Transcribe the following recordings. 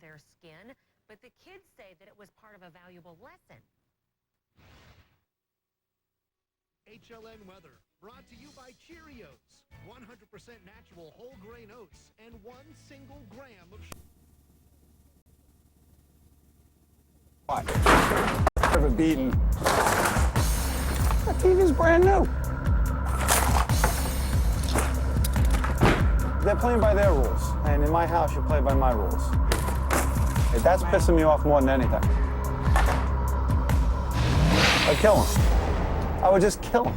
their skin, but the kids say that it was part of a valuable lesson. HLN weather brought to you by Cheerios. 100% natural whole grain oats and 1 single gram of What? Ever beaten? That TV's brand new. They're playing by their rules, and in my house, you play by my rules. Hey, that's pissing me off more than anything. I'd kill him. I would just kill him.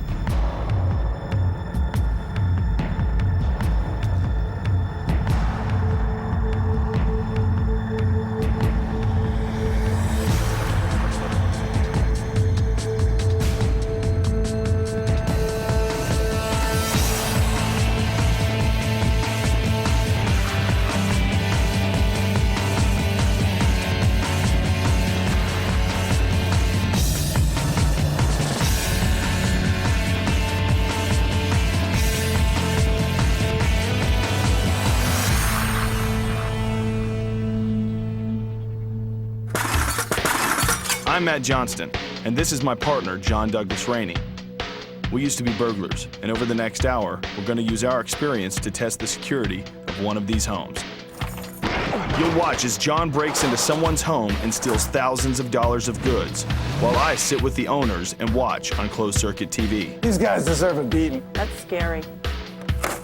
I'm Matt Johnston, and this is my partner, John Douglas Rainey. We used to be burglars, and over the next hour, we're going to use our experience to test the security of one of these homes. You'll watch as John breaks into someone's home and steals thousands of dollars of goods, while I sit with the owners and watch on closed-circuit TV. These guys deserve a beating. That's scary.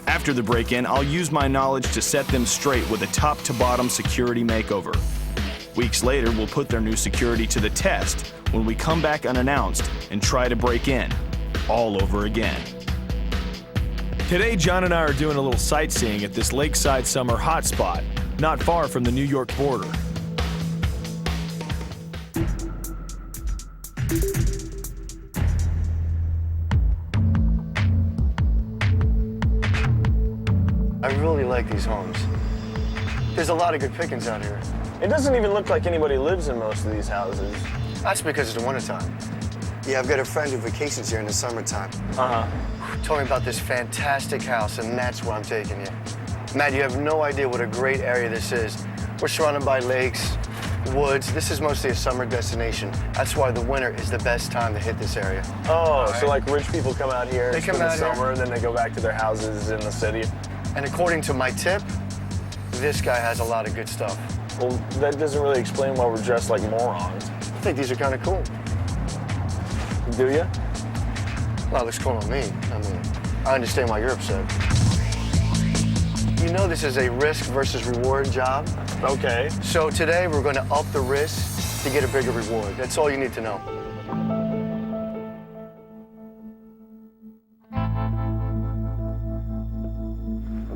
After the break-in, I'll use my knowledge to set them straight with a top-to-bottom security makeover. Weeks later, we'll put their new security to the test when we come back unannounced and try to break in, all over again. Today, John and I are doing a little sightseeing at this lakeside summer hotspot, not far from the New York border. I really like these homes. There's a lot of good pickings out here. It doesn't even look like anybody lives in most of these houses. That's because it's the wintertime. Yeah, I've got a friend who vacations here in the summertime. Told me about this fantastic house, and that's where I'm taking you. Matt, you have no idea what a great area this is. We're surrounded by lakes, woods. This is mostly a summer destination. That's why the winter is the best time to hit this area. Oh, so like rich people come out here They in come the out here. summer, and then they go back to their houses in the city. And according to my tip, this guy has a lot of good stuff. Well, that doesn't really explain why we're dressed like morons. I think these are kind of cool. Do you? Well, it looks cool on me. I mean, I understand why you're upset. You know this is a risk versus reward job. Okay. So today we're going to up the risk to get a bigger reward. That's all you need to know.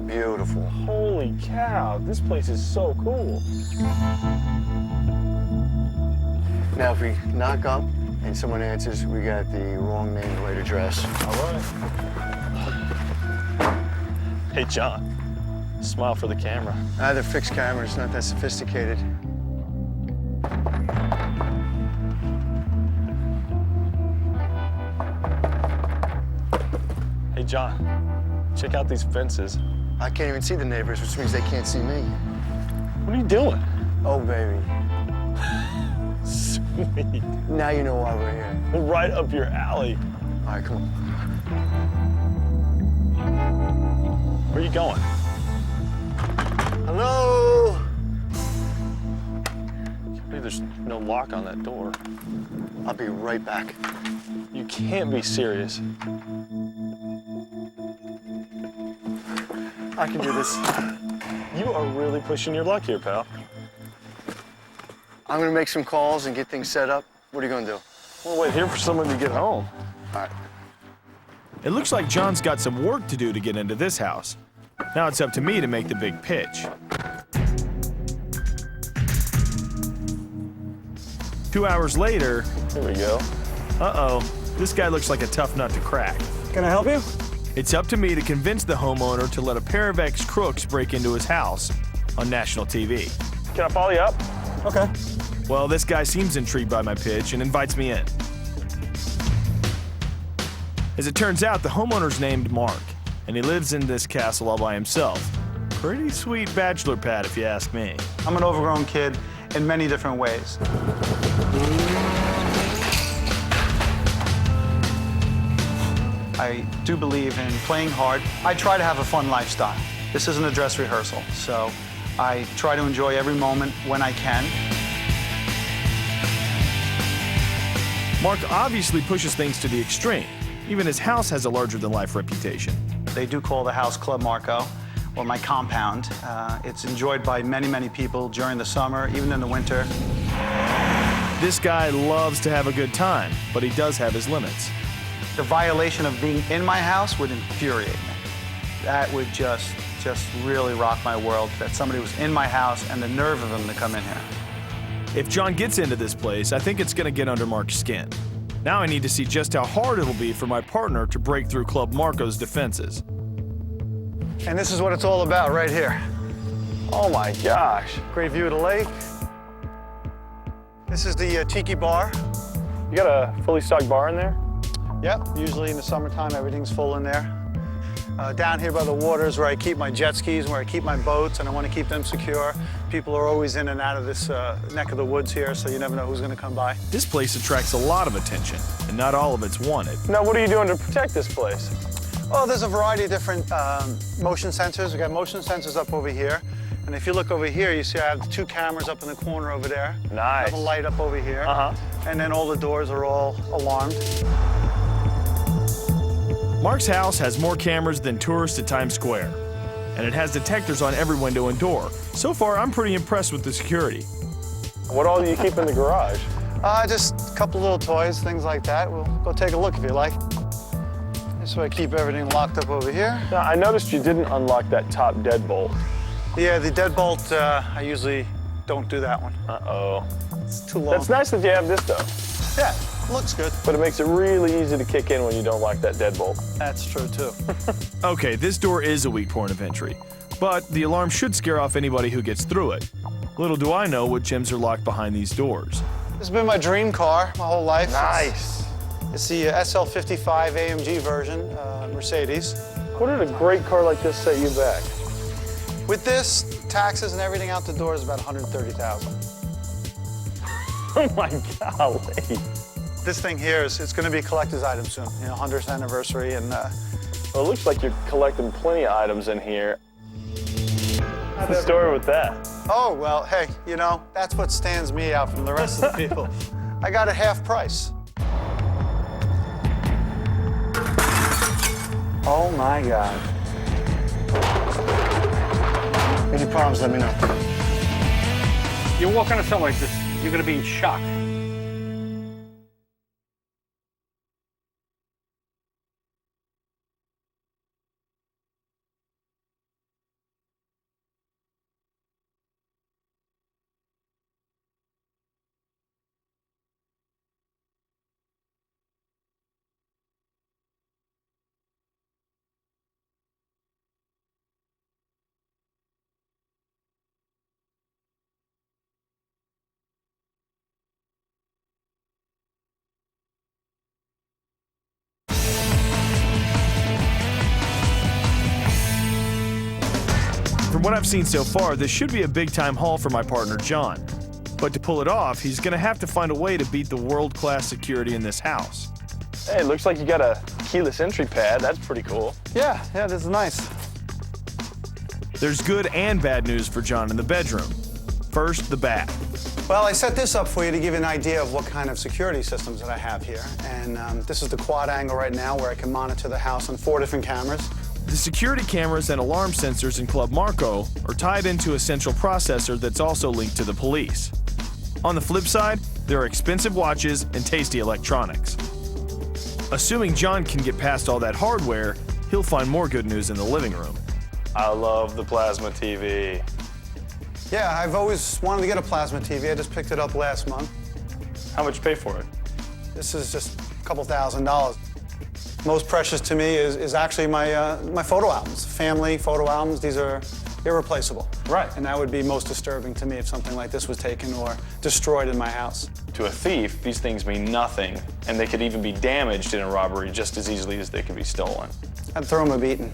Beautiful. Holy cow, this place is so cool. Now, if we knock up and someone answers, we got the wrong name, right address. All right. Hey, John, smile for the camera. They're fixed cameras, not that sophisticated. Hey, John, check out these fences. I can't even see the neighbors, which means they can't see me. What are you doing? Oh, baby. Sweet. Now you know why we're here. Right up your alley. All right, come on. Where are you going? Hello? Can't believe there's no lock on that door. I'll be right back. You can't be serious. I can do this. You are really pushing your luck here, pal. I'm gonna make some calls and get things set up. What are you gonna do? We'll wait here for someone to get home. All right. It looks like John's got some work to do to get into this house. Now it's up to me to make the big pitch. 2 hours later, Here we go. uh-oh, this guy looks like a tough nut to crack. Can I help you? It's up to me to convince the homeowner to let a pair of ex-crooks break into his house on national TV. Can I follow you up? Okay. Well, this guy seems intrigued by my pitch and invites me in. As it turns out, the homeowner's named Mark, and he lives in this castle all by himself. Pretty sweet bachelor pad, if you ask me. I'm an overgrown kid in many different ways. I do believe in playing hard. I try to have a fun lifestyle. This isn't a dress rehearsal, so I try to enjoy every moment when I can. Mark obviously pushes things to the extreme. Even his house has a larger-than-life reputation. They do call the house Club Marco, or my compound. It's enjoyed by many, many people during the summer, even in the winter. This guy loves to have a good time, but he does have his limits. The violation of being in my house would infuriate me. That would just really rock my world, that somebody was in my house and the nerve of them to come in here. If John gets into this place, I think it's gonna get under Mark's skin. Now I need to see just how hard it'll be for my partner to break through Club Marco's defenses. And this is what it's all about right here. Oh my gosh. Great view of the lake. This is the Tiki Bar. You got a fully stocked bar in there? Yep, usually in the summertime, everything's full in there. Down here by the water is where I keep my jet skis, where I keep my boats, and I want to keep them secure. People are always in and out of this neck of the woods here, so you never know who's going to come by. This place attracts a lot of attention, and not all of it's wanted. Now, what are you doing to protect this place? Oh, there's a variety of different motion sensors. We got motion sensors up over here. And if you look over here, you see I have 2 cameras up in the corner over there. Nice. I have a light up over here. And then all the doors are all alarmed. Mark's house has more cameras than tourists at Times Square, and it has detectors on every window and door. So far, I'm pretty impressed with the security. What all do you keep in the garage? Just a couple little toys, things like that. We'll go take a look if you like. This way I keep everything locked up over here. Now, I noticed you didn't unlock that top deadbolt. Yeah, the deadbolt, I usually don't do that one. Uh-oh. It's too long. That's nice that you have this, though. Yeah, looks good. But it makes it really easy to kick in when you don't lock that deadbolt. That's true, too. Okay, this door is a weak point of entry, but the alarm should scare off anybody who gets through it. Little do I know what gems are locked behind these doors. This has been my dream car my whole life. Nice. It's the SL55 AMG version, Mercedes. What did a great car like this set you back? With this, taxes and everything out the door is about $130,000. Oh my golly. This thing here it's going to be a collector's item soon. 100th anniversary, and Well, it looks like you're collecting plenty of items in here. What's the story with that? oh well, hey, that's what stands me out from the rest of the people. I got it half price. Oh my God. Any problems, let me know. You walk into something like this, you're gonna be in shock. From what I've seen so far, this should be a big-time haul for my partner, John. But to pull it off, he's gonna have to find a way to beat the world-class security in this house. Hey, it looks like you got a keyless entry pad. That's pretty cool. Yeah, this is nice. There's good and bad news for John in the bedroom. First, the bad. Well, I set this up for you to give you an idea of what kind of security systems that I have here. And this is the quad angle right now where I can monitor the house on 4 different cameras. The security cameras and alarm sensors in Club Marco are tied into a central processor that's also linked to the police. On the flip side, there are expensive watches and tasty electronics. Assuming John can get past all that hardware, he'll find more good news in the living room. I love the plasma TV. Yeah, I've always wanted to get a plasma TV. I just picked it up last month. How much you pay for it? This is just a couple $1,000s. Most precious to me is actually my photo albums, family photo albums. These are irreplaceable. Right. And that would be most disturbing to me if something like this was taken or destroyed in my house. To a thief, these things mean nothing, and they could even be damaged in a robbery just as easily as they could be stolen. I'd throw them a beating.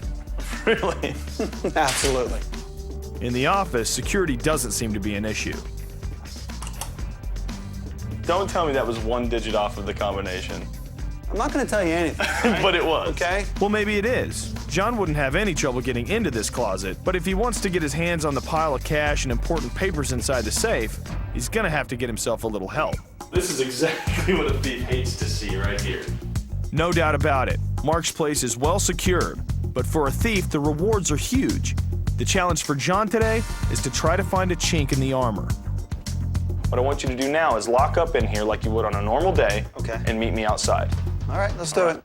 Really? Absolutely. In the office, security doesn't seem to be an issue. Don't tell me that was 1 digit off of the combination. I'm not going to tell you anything. But it was. Okay? Well, maybe it is. John wouldn't have any trouble getting into this closet, but if he wants to get his hands on the pile of cash and important papers inside the safe, he's gonna have to get himself a little help. This is exactly what a thief hates to see right here. No doubt about it, Mark's place is well secured, but for a thief, the rewards are huge. The challenge for John today is to try to find a chink in the armor. What I want you to do now is lock up in here like you would on a normal day. Okay. And meet me outside. All right, let's do it.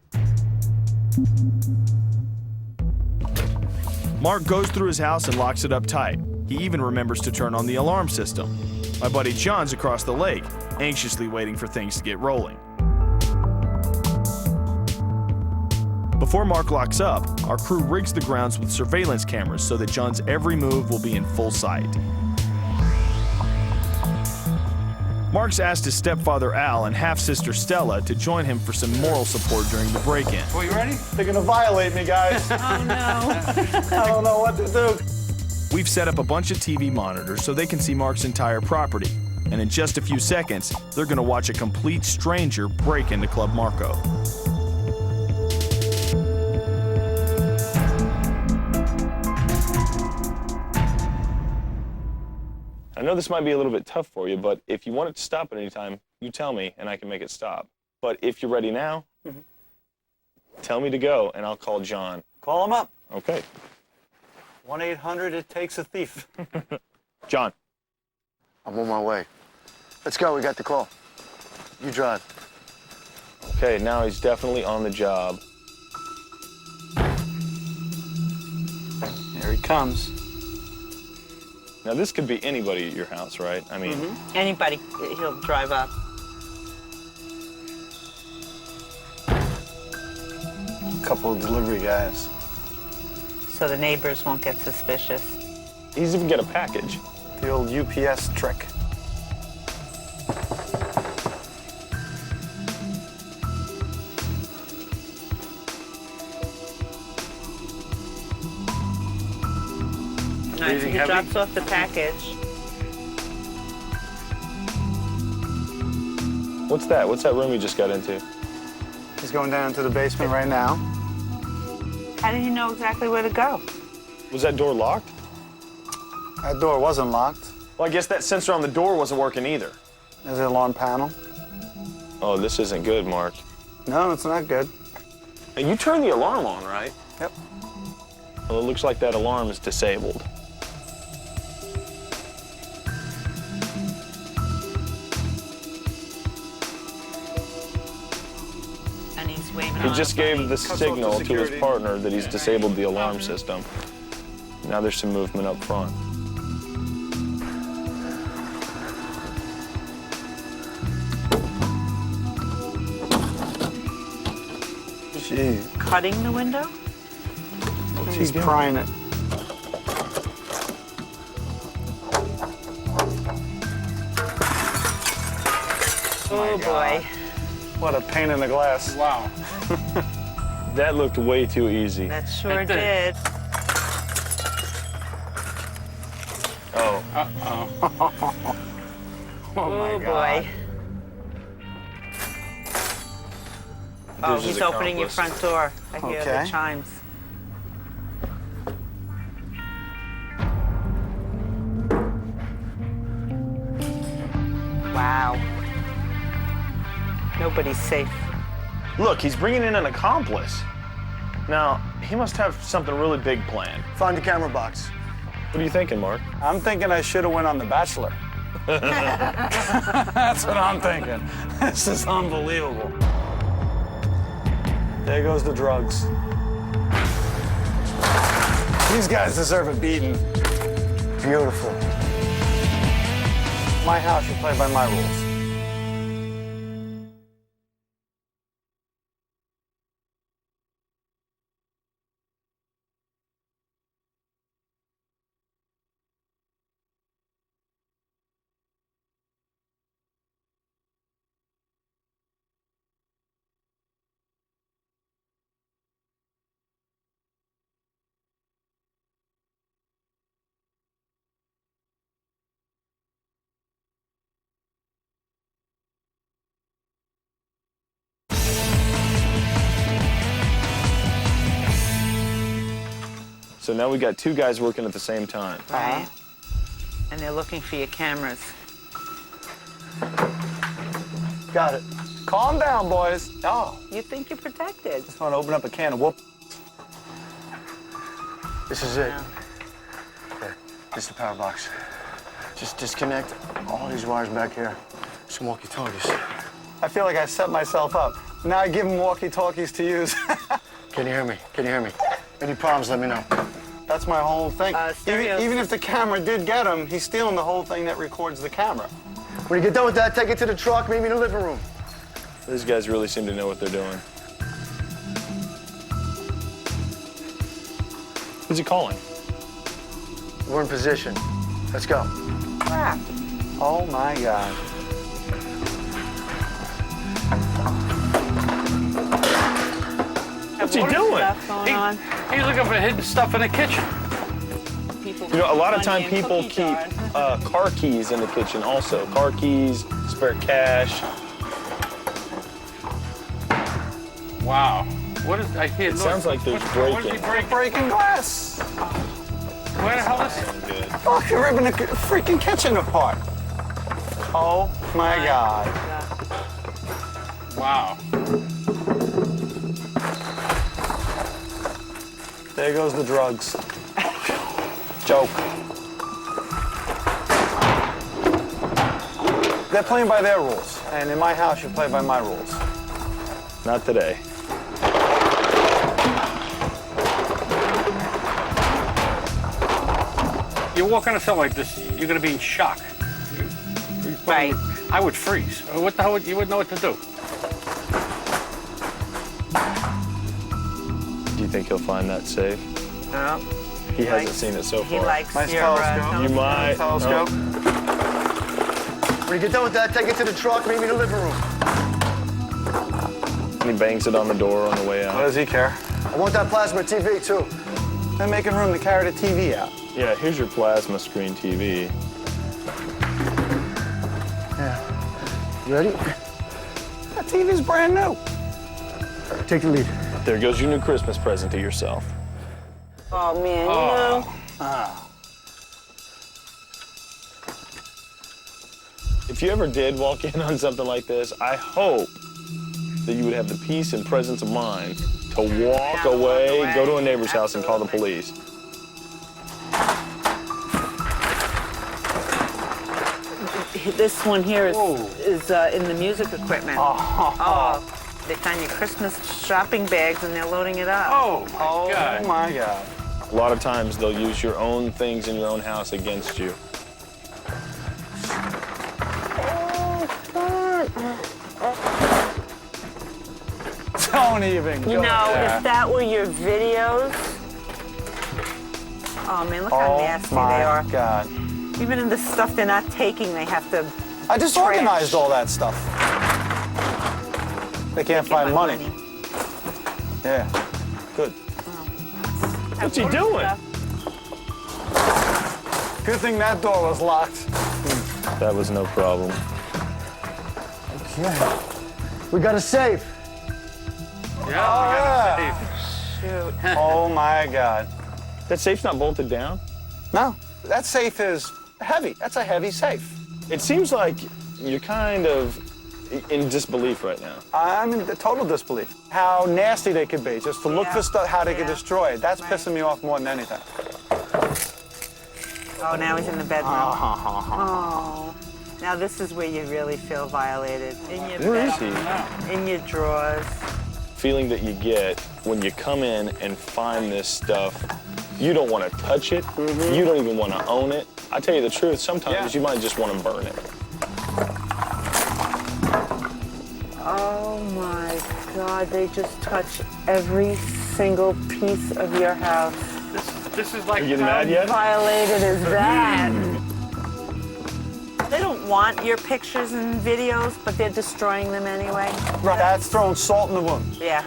Mark goes through his house and locks it up tight. He even remembers to turn on the alarm system. My buddy John's across the lake, anxiously waiting for things to get rolling. Before Mark locks up, our crew rigs the grounds with surveillance cameras so that John's every move will be in full sight. Mark's asked his stepfather Al and half-sister Stella to join him for some moral support during the break-in. Well, you ready? They're going to violate me, guys. Oh, no. I don't know what to do. We've set up a bunch of TV monitors so they can see Mark's entire property. And in just a few seconds, they're going to watch a complete stranger break into Club Marco. I know this might be a little bit tough for you, but if you want it to stop at any time, you tell me and I can make it stop. But if you're ready now, tell me to go and I'll call John. Call them up. Okay. 1-800, it takes a thief. John. I'm on my way. Let's go, we got the call. You drive. Okay, now he's definitely on the job. Here he comes. Now this could be anybody at your house, right? I mean, Anybody, he'll drive up. Couple of delivery guys. So the neighbors won't get suspicious. he's even got a package. The old UPS trick. All right, so he drops off the package. What's that? What's that room you just got into? He's going down into the basement right now. How did he know exactly where to go? Was that door locked? That door wasn't locked. Well, I guess that sensor on the door wasn't working either. There's the alarm panel. Oh, this isn't good, Mark. No, it's not good. Hey, you turned the alarm on, right? Yep. Well, it looks like that alarm is disabled. And he's waving He just gave the signal to his security. partner that he's disabled the alarm system. Now there's some movement up front. Gee, Cutting the window? he's prying it. Oh, boy. What a pain in the glass. Wow. That looked way too easy. That sure It did. did. Oh, Oh, boy. Oh, This is he's opening your accomplice. front door. I hear Okay. the chimes. Wow. Nobody's safe. look, he's bringing in an accomplice. Now, he must have something really big planned. Find the camera box. What are you thinking, Mark? I'm thinking I should have went on The Bachelor. That's what I'm thinking. This is unbelievable. There goes the drugs. These guys deserve a beating. Beautiful. My house, you play by my rules. So now we got 2 guys working at the same time. Right. And they're looking for your cameras. Got it. Calm down, boys. Oh, You think you're protected. just want to open up a can of whoop. This is it. Yeah. Okay, this is the power box. Just disconnect all these wires back here. Some walkie-talkies. I feel like I set myself up. Now I give them walkie-talkies to use. Can you hear me? Can you hear me? Any problems, let me know. That's my whole thing. Stereos. Even if the camera did get him, he's stealing the whole thing that records the camera. When you get done with that, take it to the truck, meet me in the living room. These guys really seem to know what they're doing. Who's he calling? We're in position. Let's go. Crap. Oh my God. What's he Water doing? stuff going on. He's looking for hidden stuff in the kitchen. People You know, a lot of put time money in people cookie keep jars. car keys in the kitchen also. Car keys, spare cash. Wow. What is, I hear It noise. sounds like there's What is he breaking. breaking? Breaking glass. Where the hell is it? Good. Oh, you're ripping the freaking kitchen apart. Oh my God. Wow. There goes the drugs. Joke. They're playing by their rules, and in my house, you play by my rules. Not today. You walk into something like this, you're going to be in shock. Right. I would freeze. What the hell would you wouldn't know what to do? Do you think he'll find that safe? No. He hasn't seen it so He far. likes Nice your telescope. You might. Telescope. When you get done with that, take it to the truck, meet me in the living room. And he bangs it on the door on the way What out. does he care? I want that plasma TV, too. They're making room to carry the TV out. Yeah, here's your plasma screen TV. You ready? That TV's brand new. Take the lead. There goes your new Christmas present to yourself. Oh, man, you know. If you ever did walk in on something like this, I hope that you would have the peace and presence of mind to walk away, go to a neighbor's house and call the police. This one here is in the music equipment. Oh, they found your Christmas shopping bags and they're loading it up. Oh, my God. Oh my God. A lot of times they'll use your own things in your own house against you. Don't even You go know, there. if that were your videos, oh man, look how nasty my they are. God. Even in the stuff they're not taking, they have to. I just Trash. organized all that stuff. They can't get find my money. Yeah. Good. What's he doing? Good thing that door was locked. That was no problem. Yeah. We got a safe. Yeah. Shoot. Oh my God. That safe's not bolted down? No, that safe is heavy. That's a heavy safe. It seems like you're kind of in disbelief right now. I'm in total disbelief. How nasty they could be, just to look Yeah. for stuff, how they could Yeah. destroy it. That's Right. pissing me off more than anything. Oh, now he's in the bedroom. Oh. Now this is where you really feel violated. In your Where is bed, he? in your drawers. Feeling that you get when you come in and find this stuff, you don't want to touch it. You don't even want to own it. I tell you the truth, sometimes Yeah. you might just want to burn it. Oh my God, they just touch every single piece of your house. This is like. Are you getting mad yet? Violated is that? They don't want your pictures and videos, but they're destroying them anyway. Right. That's throwing salt in the wound. Yeah.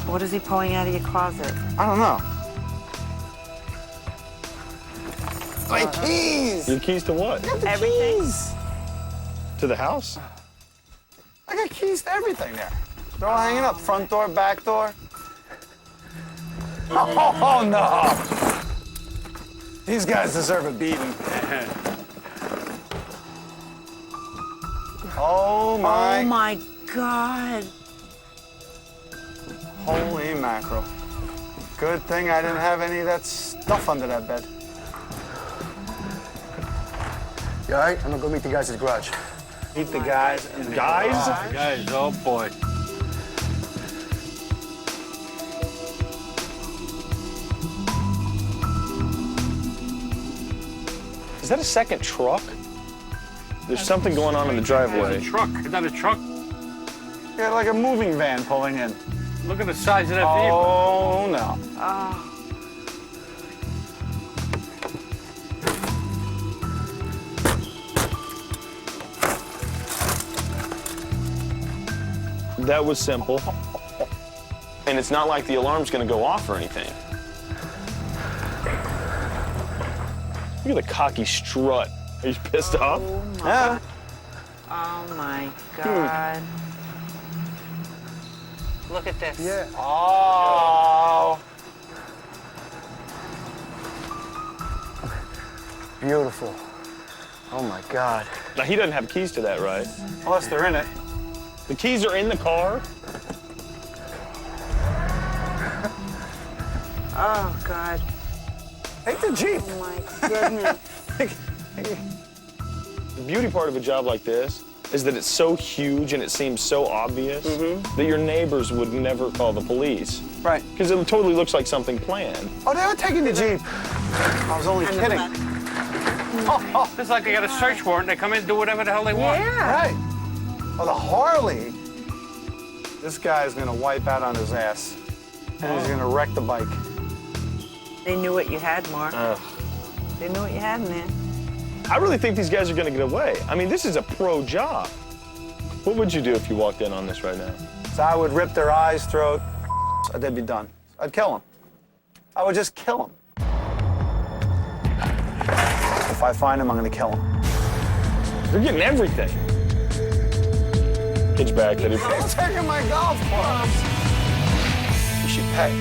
What is he pulling out of your closet? I don't know. My keys! Your keys to what? Everything. Keys. To the house? I got keys to everything there. They're all hanging up. Front door, back door. Oh, no. These guys deserve a beating. Oh, my. Oh my God. Holy mackerel. Good thing I didn't have any of that stuff under that bed. You all right? I'm gonna go meet the guys at the garage. Meet the guys in the Guys? Guys, oh boy. Is that a second truck? There's something going on in the driveway. There's a truck. Is that a truck? Yeah, like a moving van pulling in. Look at the size of that vehicle. Oh, no. That was simple. And it's not like the alarm's gonna go off or anything. Look at the cocky strut. Are you pissed off? Yeah. Oh my God. Look at this. Yeah. Oh. Beautiful. Oh my God. Now, he doesn't have keys to that, right? Unless they're in it. The keys are in the car? Oh God. Take the Jeep. Oh my goodness. The beauty part of a job like this is that it's so huge and it seems so obvious that your neighbors would never call the police. Right. Because it totally looks like something planned. Oh, they were taking the Jeep. I was only kidding. It's like they got a search warrant. They come in and do whatever the hell they want. Yeah. Right. Oh, the Harley. This guy's gonna wipe out on his ass. And he's gonna wreck the bike. They knew what you had, Mark. They knew what you had in there. I really think these guys are gonna get away. I mean, this is a pro job. What would you do if you walked in on this right now? So I would rip their eyes, throat, they'd be done. I'd kill them. I would just kill them. If I find them, I'm gonna kill them. They're getting everything. Hitch back. That is. They're taking my golf clubs. You should pay.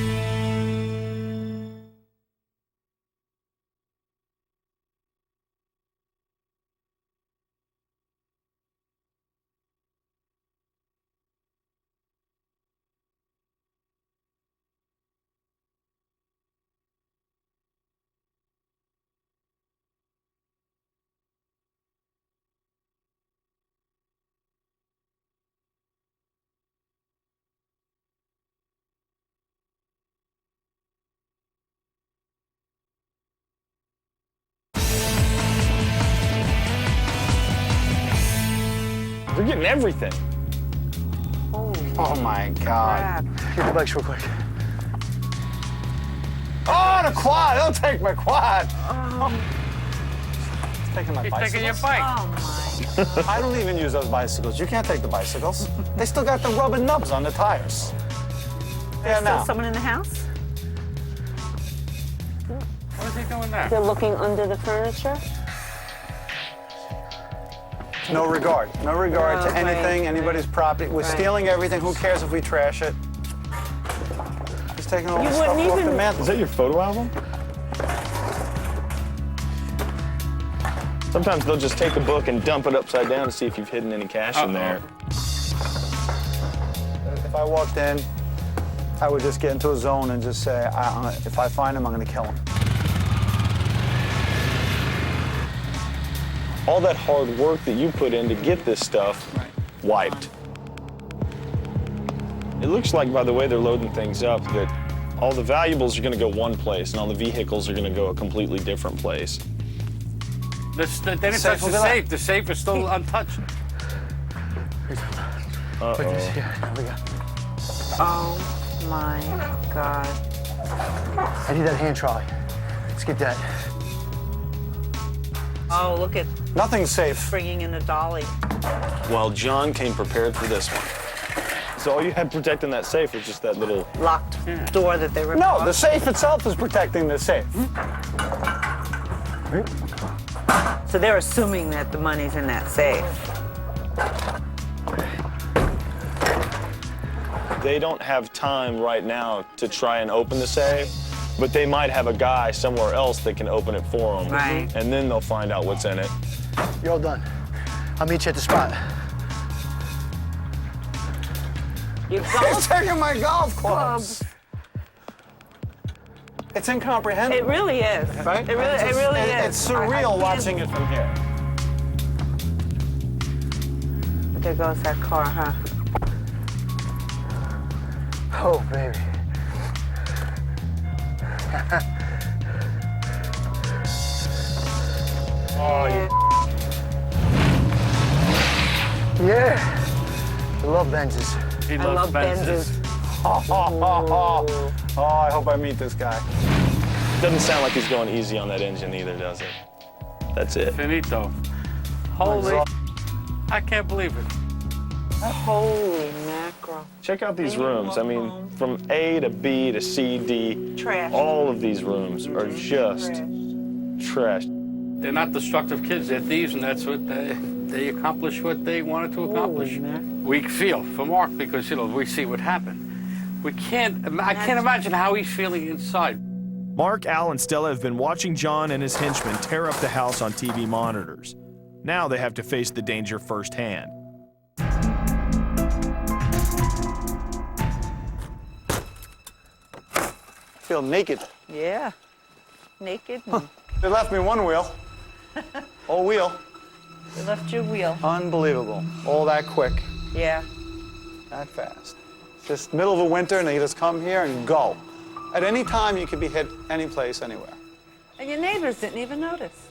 They're getting everything. Oh my God. Get the bikes real quick. Oh, the quad. Don't take my quad. He's taking my He's bicycles. taking your bike. Oh my. I don't even use those bicycles. You can't take the bicycles. They still got the rubber nubs on the tires. Yeah, Still now. someone in the house? What is he doing there? They're looking under the furniture. No regard. No regard to Oh, right, anything, anybody's property. We're Right. stealing everything. Who cares if we trash it? He's taking all You the stuff wouldn't off the even- mantle. Is that your photo album? Sometimes they'll just take a book and dump it upside down to see if you've hidden any cash in there. If I walked in, I would just get into a zone and just say, if I find him, I'm going to kill him. All that hard work that you put in to get this stuff wiped. It looks like, by the way they're loading things up, that all the valuables are going to go one place and all the vehicles are going to go a completely different place. They didn't touch the safe. The safe is still untouched. Put this here. There we go. Oh my God. I need that hand trolley. Let's get that. Oh, look at Nothing's safe. bringing in a dolly. Well, John came prepared for this one. So all you had protecting that safe was just that little... Locked door that they ripped No, off. the safe itself is protecting the safe. So they're assuming that the money's in that safe. They don't have time right now to try and open the safe, but they might have a guy somewhere else that can open it for them. Right. And then they'll find out what's in it. You're all done. I'll meet you at the spot. You They're golf taking my golf clubs. clubs. It's incomprehensible. It really is. Right? It really is. It's I surreal can't- watching it from here. There goes that car, huh? Oh, baby. Yeah. I love Benzes. He I loves love Benzes. Oh, I hope I meet this guy. Doesn't sound like he's going easy on that engine either, does it? That's it. Finito. Holy, I can't believe it. Holy mackerel. Check out these Maybe rooms. I mean, home. from A to B to C, D, Trash. all of these rooms are just trash. They're not destructive kids. They're thieves, and that's what they accomplish what they wanted to accomplish. We feel for Mark because we see what happened. I can't imagine how he's feeling inside. Mark, Al, and Stella have been watching John and his henchmen tear up the house on TV monitors. Now they have to face the danger firsthand. I feel naked. Yeah. Naked. And They left me one wheel. Whole wheel. they left your wheel. Unbelievable. All that quick, Yeah. that fast. Just middle of a winter and they just come here and go. At any time you could be hit any place, anywhere. And your neighbors didn't even notice.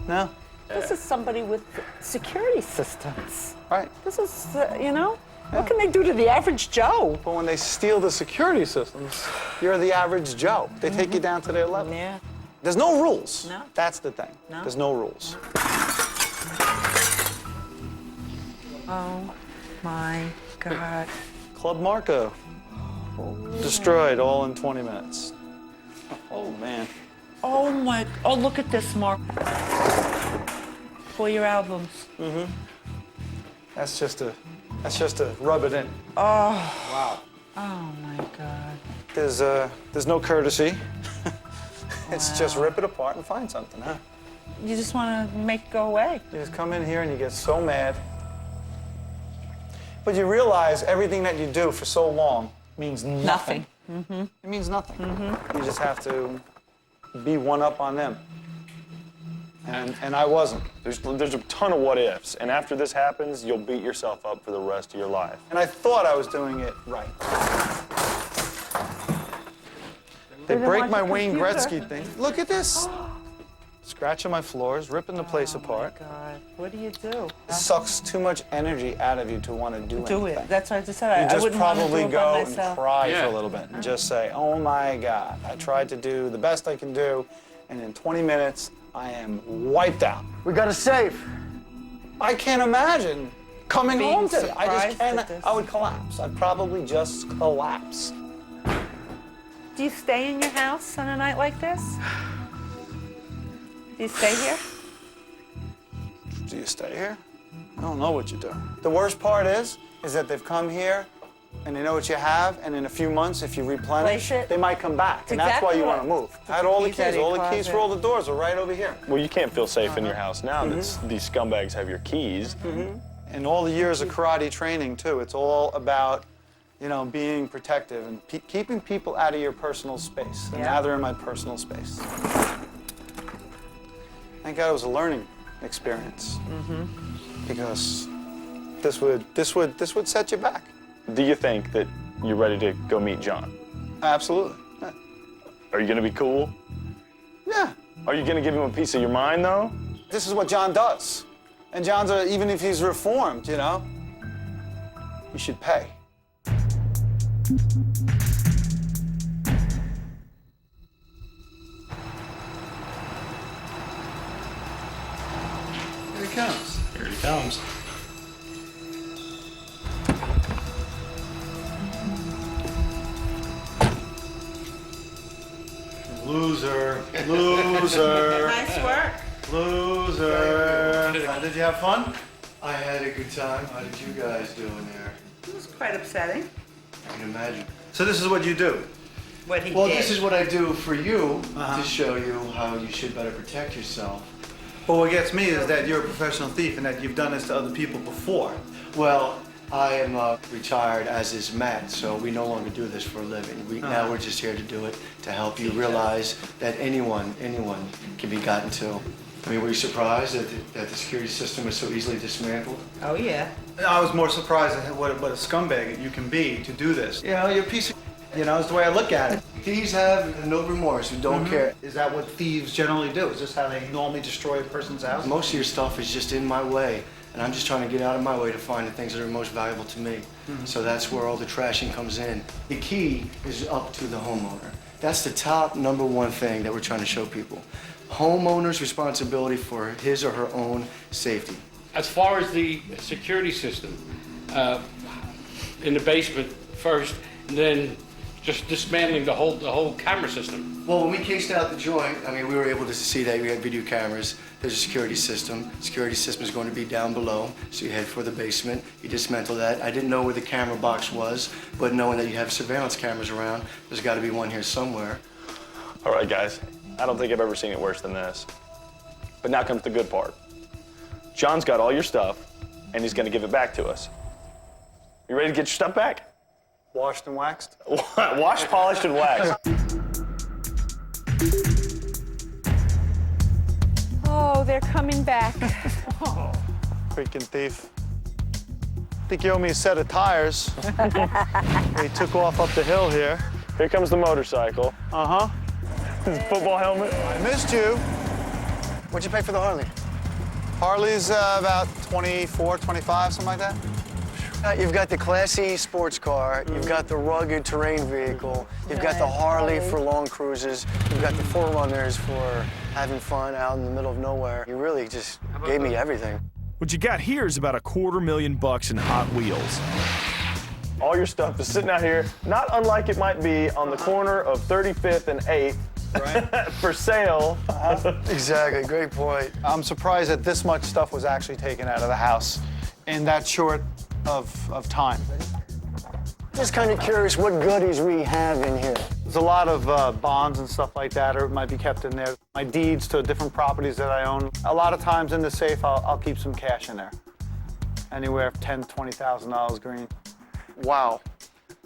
No? This is somebody with security systems. Right. This is, what can they do to the average Joe? But when they steal the security systems, you're the average Joe. They take you down to their level. Yeah. There's no rules. No. That's the thing. No. There's no rules. Oh my God. Club Marco. Destroyed all in 20 minutes. Oh, man. Oh, look at this, Mark. For your albums. That's just to rub it in. Oh my God. There's no courtesy. It's just rip it apart and find something, huh? You just want to make it go away. You just come in here and you get so mad. But you realize everything that you do for so long means nothing. It means nothing. You just have to be one up on them. And I wasn't. There's a ton of what ifs, and after this happens, you'll beat yourself up for the rest of your life. And I thought I was doing it right. They break my Wayne Gretzky thing. Look at this. Scratching my floors, ripping the place apart. God, what do you do? It sucks too much energy out of you to want to do anything. Do it. That's what I just said. You I just wouldn't want to probably do it go by and myself. cry for Yeah. a little bit and just say, oh my God, I tried to do the best I can do, and in 20 minutes, I am wiped out. We got a safe. I can't imagine coming Being home today. I just surprised can't. at this. I would collapse. I'd probably just collapse. Do you stay in your house on a night like this? Do you stay here? Do you stay here? I don't know what you do. The worst part is that they've come here and they know what you have, and in a few months, if you replenish, Place it. they might come back, It's and that's why exactly you want to what- move. I had all the keys out keys. of All your the keys for closet. all the doors are right over here. Well, you can't feel safe in your house now that these scumbags have your keys. And all the years of karate training too. It's all about, being protective and keeping people out of your personal space. And Yeah. now they're in my personal space. Thank God it was a learning experience. Because this would set you back. Do you think that you're ready to go meet John? Absolutely. Yeah. Are you gonna be cool? Yeah. Are you gonna give him a piece of your mind, though? This is what John does. And John's, even if he's reformed, you should pay. Here he comes. Here he comes. Loser. Loser. Nice work. Loser. Did you have fun? I had a good time. How did you guys do in there? quite upsetting, I can imagine. So this is what you do? what he Well, did. this is what I do for you Uh-huh. to show you how you should better protect yourself. But what gets me is that you're a professional thief and that you've done this to other people before. Well, I am retired, as is Matt, so we no longer do this for a living. Now we're just here to do it to help you realize that anyone can be gotten to. I mean, were you surprised that the security system was so easily dismantled? Oh, yeah. I was more surprised at what a scumbag you can be to do this. You know, you're a piece of, you know, is the way I look at it. Thieves have no remorse, who don't care. Is that what thieves generally do? Is this how they normally destroy a person's house? Most of your stuff is just in my way, and I'm just trying to get out of my way to find the things that are most valuable to me. So that's where all the trashing comes in. The key is up to the homeowner. That's the top number one thing that we're trying to show people. Homeowner's responsibility for his or her own safety. As far as the security system, in the basement first, and then just dismantling the whole camera system. Well, when we cased out the joint, I mean, we were able to see that we had video cameras. There's a security system. Security system is going to be down below, so you head for the basement. You dismantle that. I didn't know where the camera box was, but knowing that you have surveillance cameras around, there's got to be one here somewhere. All right, guys. I don't think I've ever seen it worse than this. But now comes the good part. John's got all your stuff, and he's gonna give it back to us. You ready to get your stuff back? Washed and waxed? Washed, polished, and waxed. Oh, they're coming back. Freaking thief. I think you owe me a set of tires. He took off up the hill here. Here comes the motorcycle. Uh-huh. His football helmet. I missed you. What'd you pay for the Harley? Harley's about 24, 25, something like that. You've got the classy sports car, you've got the rugged terrain vehicle, you've got the Harley for long cruises, you've got the 4Runners for having fun out in the middle of nowhere. You really just gave me everything. What you got here is about $250,000 in Hot Wheels. All your stuff is sitting out here, not unlike it might be on the corner of 35th and 8th. Right. For sale. Exactly, great point. I'm surprised that this much stuff was actually taken out of the house in that short of time. Just kind of curious what goodies we have in here. There's a lot of bonds and stuff like that, or it might be kept in there. My deeds to different properties that I own. A lot of times in the safe, I'll keep some cash in there. Anywhere from $10,000 to $20,000 green. Wow.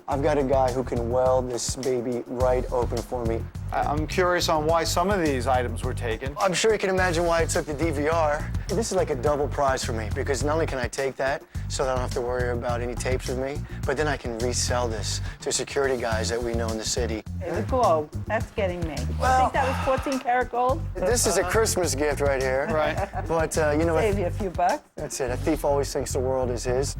I've got a guy who can weld this baby right open for me. I'm curious on why some of these items were taken. I'm sure you can imagine why I took the DVR. This is like a double prize for me because not only can I take that so that I don't have to worry about any tapes with me, but then I can resell this to security guys that we know in the city. Hey, the globe, that's getting me. Well- I think that was 14 karat gold. This is a Christmas gift right here. Right. But you know Save what? you a few bucks. That's it. A thief always thinks the world is his.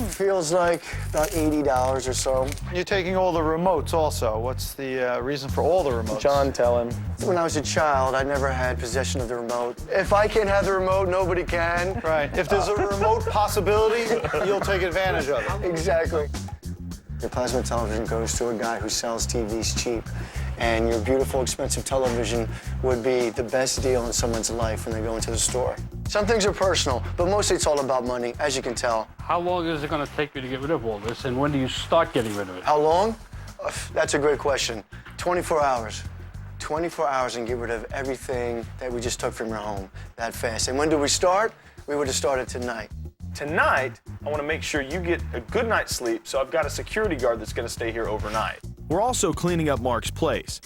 Feels like about $80 or so. You're taking all the remotes also. What's the reason for all the remotes? John, tell him. When I was a child, I never had possession of the remote. If I can't have the remote, nobody can. Right. If there's a remote possibility, you'll take advantage of it. Exactly. Your plasma television goes to a guy who sells TVs cheap, and your beautiful, expensive television would be the best deal in someone's life when they go into the store. Some things are personal, but mostly it's all about money, as you can tell. How long is it going to take you to get rid of all this, and when do you start getting rid of it? How long? That's a great question. 24 hours. 24 hours and get rid of everything that we just took from your home that fast. And when do we start? We would have started tonight. Tonight, I want to make sure you get a good night's sleep, so I've got a security guard that's going to stay here overnight. We're also cleaning up Mark's place.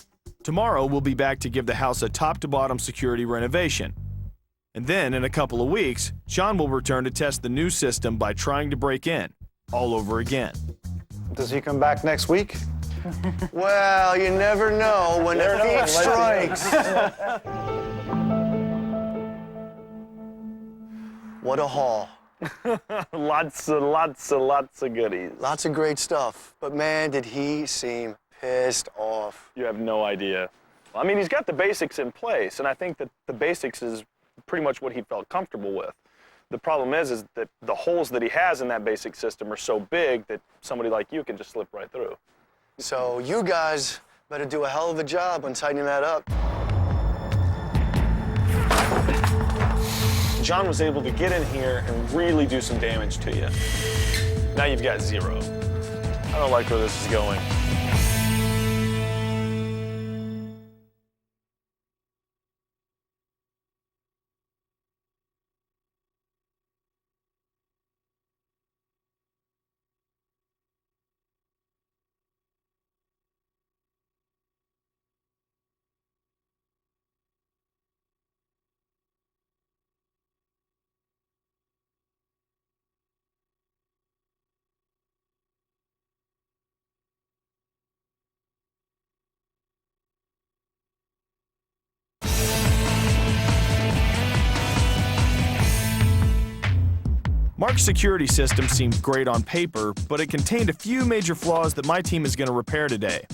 Tomorrow, we'll be back to give the house a top-to-bottom security renovation. And then, in a couple of weeks, John will return to test the new system by trying to break in, all over again. Does he come back next week? Well, you never know when the thief strikes. What a haul. Lots of goodies. Lots of great stuff. But man, did he seem pissed off. You have no idea. I mean, he's got the basics in place, and I think that the basics is pretty much what he felt comfortable with. The problem is that the holes that he has in that basic system are so big that somebody like you can just slip right through. So you guys better do a hell of a job on tightening that up. John was able to get in here and really do some damage to you. Now you've got 0. I don't like where this is going. Mark's security system seemed great on paper, but it contained a few major flaws that my team is going to repair today.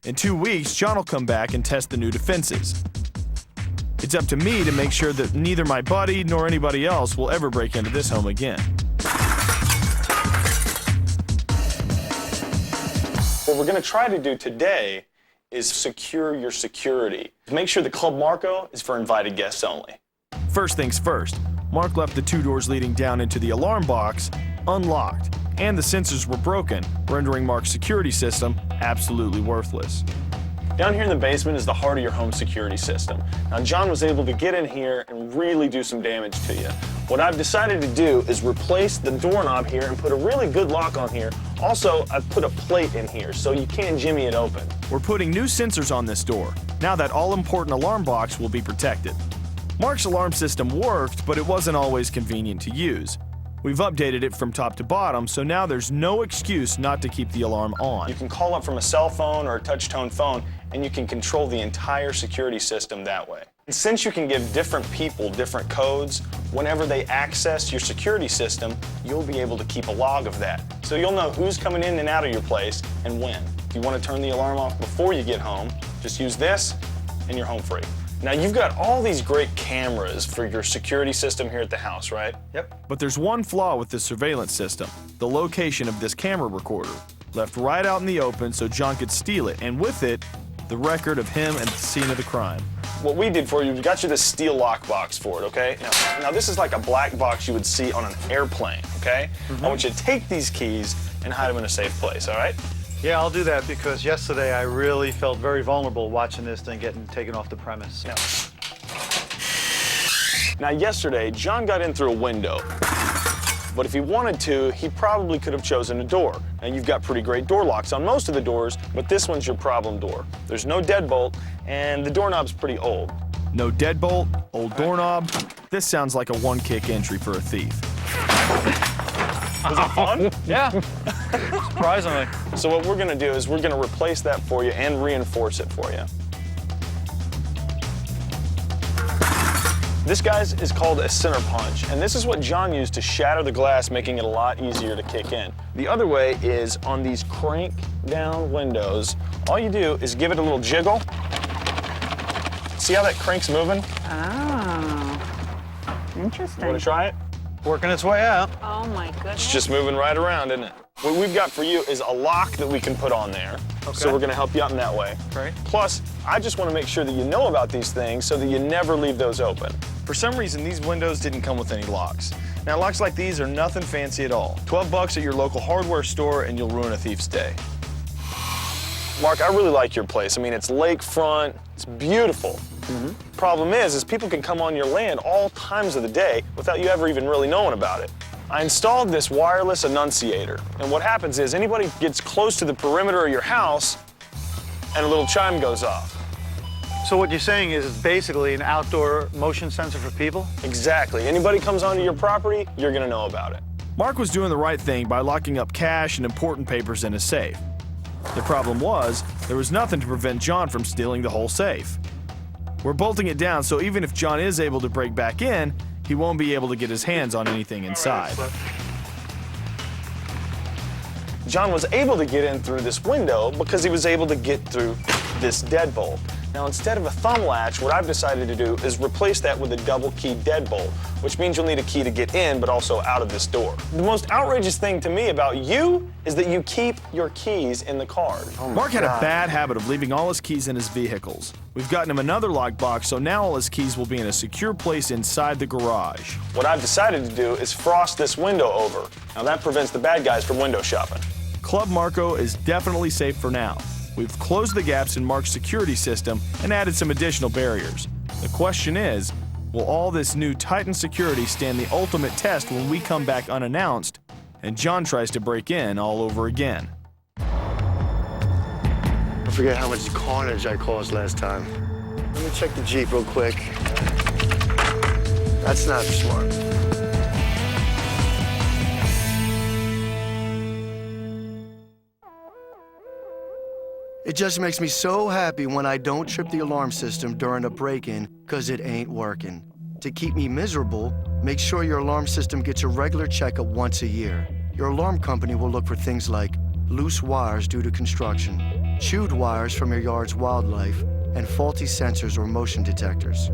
In 2 weeks, John will come back and test the new defenses. It's up to me to make sure that neither my buddy nor anybody else will ever break into this home again. What we're going to try to do today is secure your security. Make sure the Club Marco is for invited guests only. First things first, Mark left the 2 doors leading down into the alarm box unlocked, and the sensors were broken, rendering Mark's security system absolutely worthless. Down here in the basement is the heart of your home security system. Now, John was able to get in here and really do some damage to you. What I've decided to do is replace the doorknob here and put a really good lock on here. Also, I've put a plate in here so you can't jimmy it open. We're putting new sensors on this door. Now that all-important alarm box will be protected. Mark's alarm system worked, but it wasn't always convenient to use. We've updated it from top to bottom, so now there's no excuse not to keep the alarm on. You can call up from a cell phone or a touch-tone phone, and you can control the entire security system that way. And since you can give different people different codes, whenever they access your security system, you'll be able to keep a log of that. So you'll know who's coming in and out of your place and when. If you want to turn the alarm off before you get home, just use this and you're home free. Now, you've got all these great cameras for your security system here at the house, right? Yep. But there's one flaw with this surveillance system: the location of this camera recorder. Left right out in the open so John could steal it, and with it, the record of him at the scene of the crime. What we did for you, we got you this steel lockbox for it, okay? Now this is like a black box you would see on an airplane, okay? I want you to take these keys and hide them in a safe place, all right? Yeah, I'll do that because yesterday I really felt very vulnerable watching this thing getting taken off the premise. Now yesterday, John got in through a window. But if he wanted to, he probably could have chosen a door. Now, you've got pretty great door locks on most of the doors, but this one's your problem door. There's no deadbolt, and the doorknob's pretty old. No deadbolt, old doorknob. This sounds like a one-kick entry for a thief. Was it fun? Yeah, surprisingly. So what we're gonna do is we're gonna replace that for you and reinforce it for you. This, guys, is called a center punch, and this is what John used to shatter the glass, making it a lot easier to kick in. The other way is on these crank down windows. All you do is give it a little jiggle. See how that crank's moving? Oh, interesting. You wanna try it? Working its way out. Oh my goodness. It's just moving right around, isn't it? What we've got for you is a lock that we can put on there. Okay. So we're gonna help you out in that way. Great. Plus, I just wanna make sure that you know about these things so that you never leave those open. For some reason, these windows didn't come with any locks. Now, locks like these are nothing fancy at all. $12 at your local hardware store and you'll ruin a thief's day. Mark, I really like your place. I mean, it's lakefront, it's beautiful. Problem is people can come on your land all times of the day without you ever even really knowing about it. I installed this wireless annunciator, and what happens is anybody gets close to the perimeter of your house and a little chime goes off. So what you're saying is it's basically an outdoor motion sensor for people? Exactly. Anybody comes onto your property, you're gonna know about it. Mark was doing the right thing by locking up cash and important papers in his safe. The problem was, there was nothing to prevent John from stealing the whole safe. We're bolting it down, so even if John is able to break back in, he won't be able to get his hands on anything inside. John was able to get in through this window because he was able to get through this deadbolt. Now, instead of a thumb latch, what I've decided to do is replace that with a double key deadbolt, which means you'll need a key to get in, but also out of this door. The most outrageous thing to me about you is that you keep your keys in the car. Mark had a bad habit of leaving all his keys in his vehicles. We've gotten him another lockbox, so now all his keys will be in a secure place inside the garage. What I've decided to do is frost this window over. Now, that prevents the bad guys from window shopping. Club Marco is definitely safe for now. We've closed the gaps in Mark's security system and added some additional barriers. The question is, will all this new Titan security stand the ultimate test when we come back unannounced and John tries to break in all over again? I forget how much carnage I caused last time. Let me check the Jeep real quick. That's not smart. It just makes me so happy when I don't trip the alarm system during a break-in, because it ain't working. To keep me miserable, make sure your alarm system gets a regular checkup once a year. Your alarm company will look for things like loose wires due to construction, chewed wires from your yard's wildlife, and faulty sensors or motion detectors.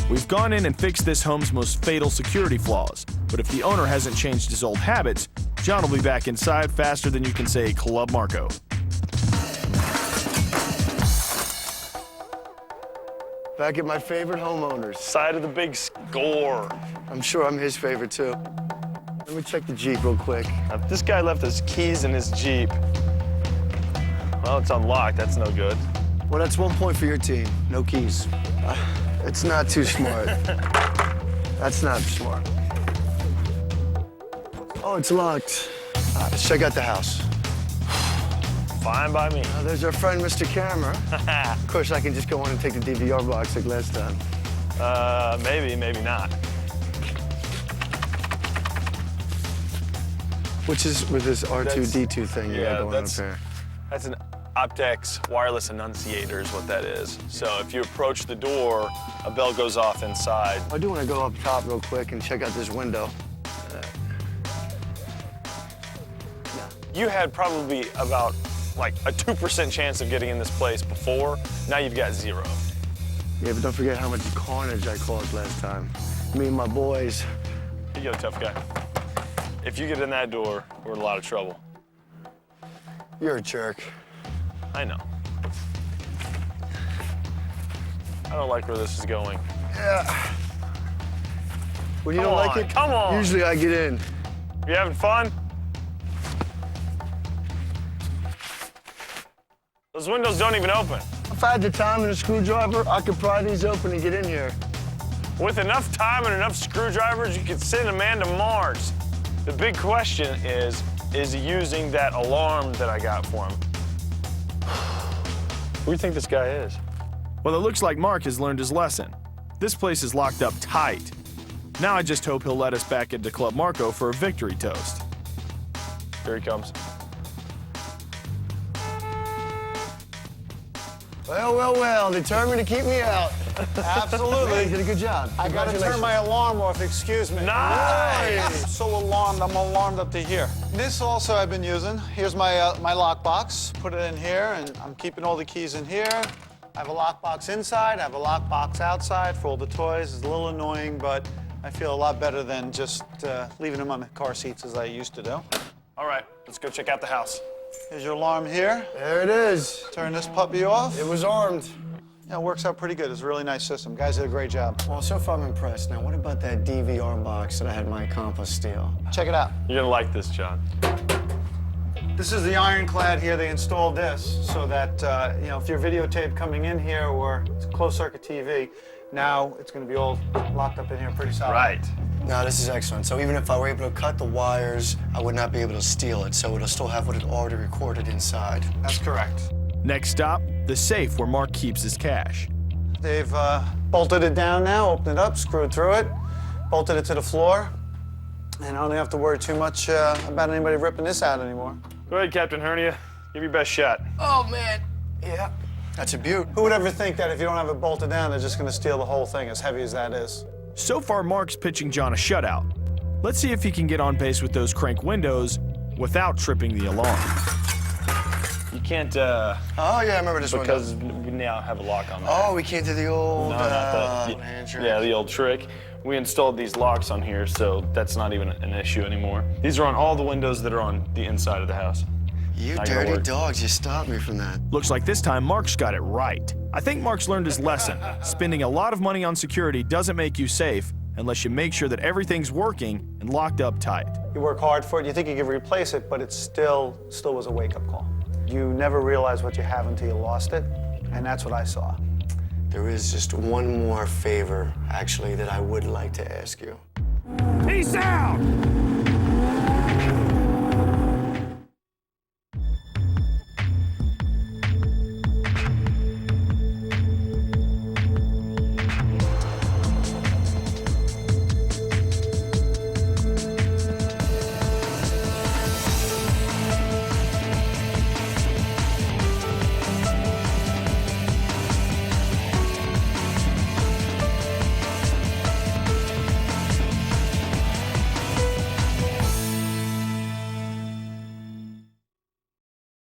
We've gone in and fixed this home's most fatal security flaws, but if the owner hasn't changed his old habits, John will be back inside faster than you can say Club Marco. Back at my favorite homeowners. Side of the big score. I'm sure I'm his favorite too. Let me check the Jeep real quick. Now, if this guy left his keys in his Jeep, well, it's unlocked. That's no good. Well, that's 1 point for your team. No keys. It's not too smart. That's not smart. Oh, it's locked. Let's check out the house. Fine by me. There's our friend, Mr. Camera. Of course, I can just go on and take the DVR box like last time. Maybe, maybe not. Which is with this R2-D2 thing you got going up there. That's an Optex wireless annunciator is what that is. So if you approach the door, a bell goes off inside. I do want to go up top real quick and check out this window. You had probably about like a 2% chance of getting in this place before. Now you've got 0. Yeah, but don't forget how much carnage I caused last time. Me and my boys. You go, tough guy. If you get in that door, we're in a lot of trouble. You're a jerk. I know. I don't like where this is going. Yeah. When you don't like it, come on. Usually I get in. You having fun? Those windows don't even open. If I had the time and a screwdriver, I could pry these open and get in here. With enough time and enough screwdrivers, you could send a man to Mars. The big question is he using that alarm that I got for him? Who do you think this guy is? Well, it looks like Mark has learned his lesson. This place is locked up tight. Now I just hope he'll let us back into Club Marco for a victory toast. Here he comes. Well, well, well, determined to keep me out. Absolutely. You did a good job. I gotta turn my alarm off, excuse me. Nice! I'm so alarmed, I'm alarmed up to here. This also I've been using. Here's my my lockbox. Put it in here, and I'm keeping all the keys in here. I have a lockbox inside, I have a lockbox outside for all the toys. It's a little annoying, but I feel a lot better than just leaving them on the car seats as I used to do. All right, let's go check out the house. Here's your alarm here. There it is. Turn this puppy off. It was armed. Yeah, it works out pretty good. It's a really nice system. Guys did a great job. Well, so far I'm impressed. Now, what about that DVR box that I had my accomplice steal? Check it out. You're gonna like this, John. This is the ironclad here. They installed this so that, you know, if you're videotape coming in here or it's closed circuit TV, Now it's going to be all locked up in here pretty solid. Right. No, this is excellent. So even if I were able to cut the wires, I would not be able to steal it. So it'll still have what it already recorded inside. That's correct. Next stop, the safe where Mark keeps his cash. They've bolted it down now, opened it up, screwed through it, bolted it to the floor, and I don't have to worry too much about anybody ripping this out anymore. Go ahead, Captain Hernia. Give your best shot. Oh, man. Yeah, that's a beaut. Who would ever think that if you don't have it bolted down, they're just going to steal the whole thing, as heavy as that is? So far, Mark's pitching John a shutout. Let's see if he can get on pace with those crank windows without tripping the alarm. You can't, Oh, yeah, I remember this because one. we now have a lock on that. Oh, we can't do the old No, not the, hand trick. yeah, the old trick. We installed these locks on here, so that's not even an issue anymore. These are on all the windows that are on the inside of the house. You Not gonna dirty work. dogs, you stopped me from that. Looks like this time Mark's got it right. I think Mark's learned his lesson. Spending a lot of money on security doesn't make you safe unless you make sure that everything's working and locked up tight. You work hard for it, you think you can replace it, but it still was a wake-up call. You never realize what you have until you lost it, and that's what I saw. There is just one more favor, actually, that I would like to ask you. Peace out!